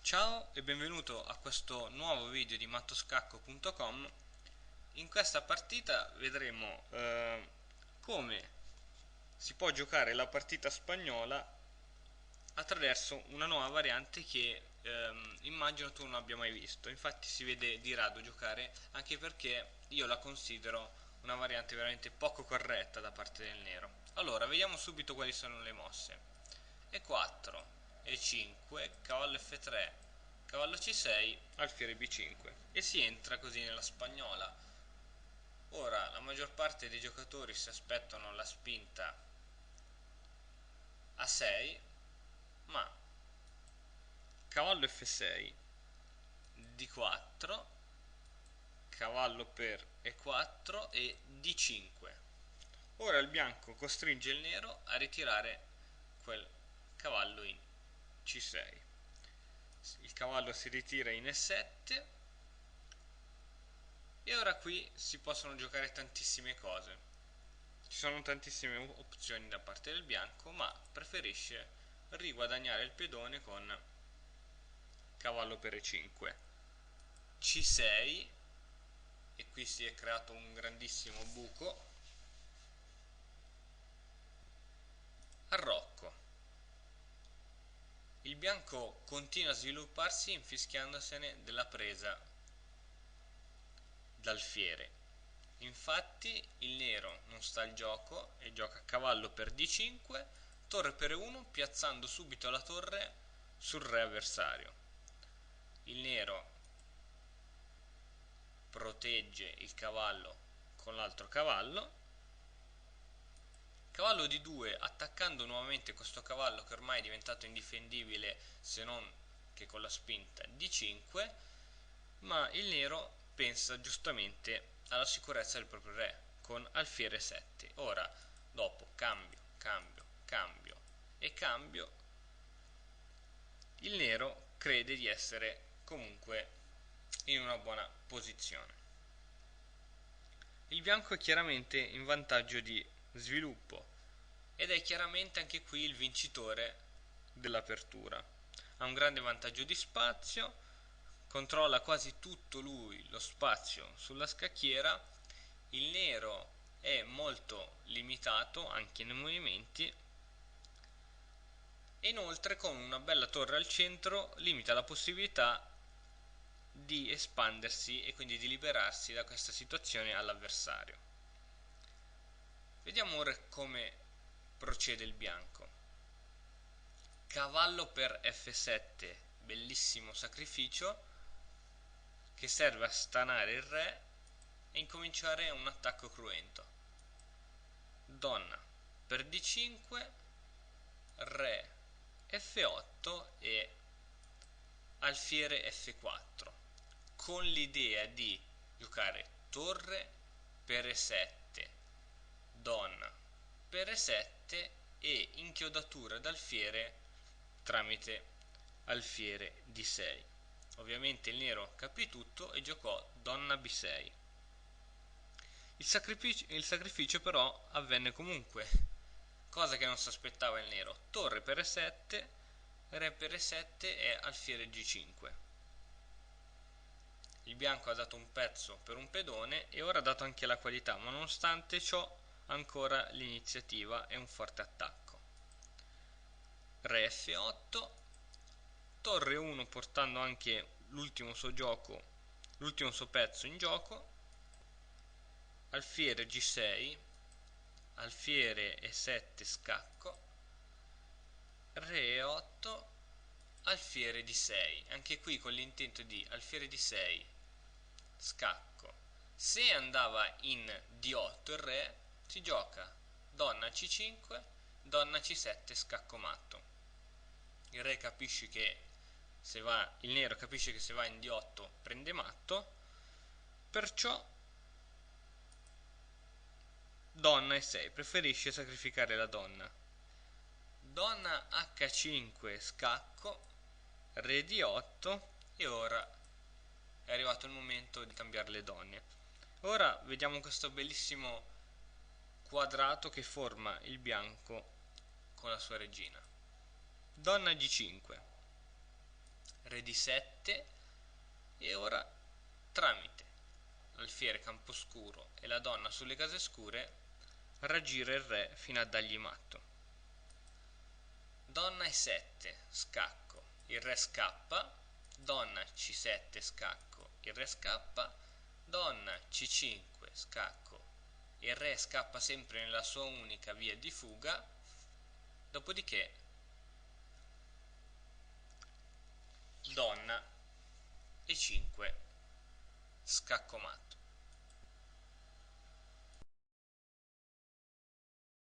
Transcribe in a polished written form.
Ciao e benvenuto a questo nuovo video di mattoscacco.com. In questa partita vedremo come si può giocare la partita spagnola attraverso una nuova variante che immagino tu non abbia mai visto. Infatti si vede di rado giocare, anche perché io la considero una variante veramente poco corretta da parte del nero. Allora, vediamo subito quali sono le mosse. E4, E5, cavallo F3, cavallo C6, alfiere B5 e si entra così nella spagnola. Ora la maggior parte dei giocatori si aspettano la spinta a 6, ma cavallo F6, D4, cavallo per E4 e D5. Ora il bianco costringe il nero a ritirare quel cavallo in C6. Il cavallo si ritira in E7 e ora qui si possono giocare tantissime cose. Ci sono tantissime opzioni da parte del bianco, ma preferisce riguadagnare il pedone con cavallo per E5, C6, e qui si è creato un grandissimo buco. Arrocco. Il bianco continua a svilupparsi infischiandosene della presa d'alfiere. Infatti il nero non sta al gioco e gioca cavallo per D5, torre per E1, piazzando subito la torre sul re avversario. Il nero protegge il cavallo con l'altro cavallo. Cavallo D2, attaccando nuovamente questo cavallo che ormai è diventato indifendibile, se non che con la spinta D5, ma il nero pensa giustamente alla sicurezza del proprio re con alfiere 7. Ora, dopo cambio, cambio, cambio e cambio, il nero crede di essere comunque in una buona posizione. Il bianco è chiaramente in vantaggio di sviluppo ed è chiaramente anche qui il vincitore dell'apertura. Ha un grande vantaggio di spazio, controlla quasi tutto lui lo spazio sulla scacchiera. Il nero è molto limitato anche nei movimenti e inoltre con una bella torre al centro limita la possibilità di espandersi e quindi di liberarsi da questa situazione all'avversario. Vediamo ora come procede il bianco. Cavallo per F7, bellissimo sacrificio che serve a stanare il re e incominciare un attacco cruento. Donna per D5, re F8 e alfiere F4, con l'idea di giocare torre per E7, donna per E7 e inchiodatura d'alfiere tramite alfiere D6. Ovviamente il nero capì tutto e giocò donna B6. Il sacrificio però avvenne comunque, cosa che non si aspettava il nero. Torre per E7, re per E7 e alfiere G5. Il bianco ha dato un pezzo per un pedone e ora ha dato anche la qualità, ma nonostante ciò ancora l'iniziativa e un forte attacco. Re F8, torre 1 portando anche l'ultimo suo pezzo in gioco, alfiere G6, alfiere E7 scacco, re E8, alfiere D6, anche qui con l'intento di alfiere D6 scacco. Se andava in D8 il re, si gioca donna C5, donna C7 scacco matto. Il re capisce che il nero capisce che se va in D8 prende matto, perciò donna E6, preferisce sacrificare la donna. Donna H5 scacco, re D8 e ora è arrivato il momento di cambiare le donne. Ora vediamo questo bellissimo quadrato che forma il bianco con la sua regina. Donna G5, re di 7 e ora tramite l'alfiere camposcuro e la donna sulle case scure raggira il re fino a dargli matto. Donna e7 scacco, il re scappa, donna c7 scacco, il re scappa, donna c5 scacco, il re scappa sempre nella sua unica via di fuga, dopodiché donna e5 scacco matto.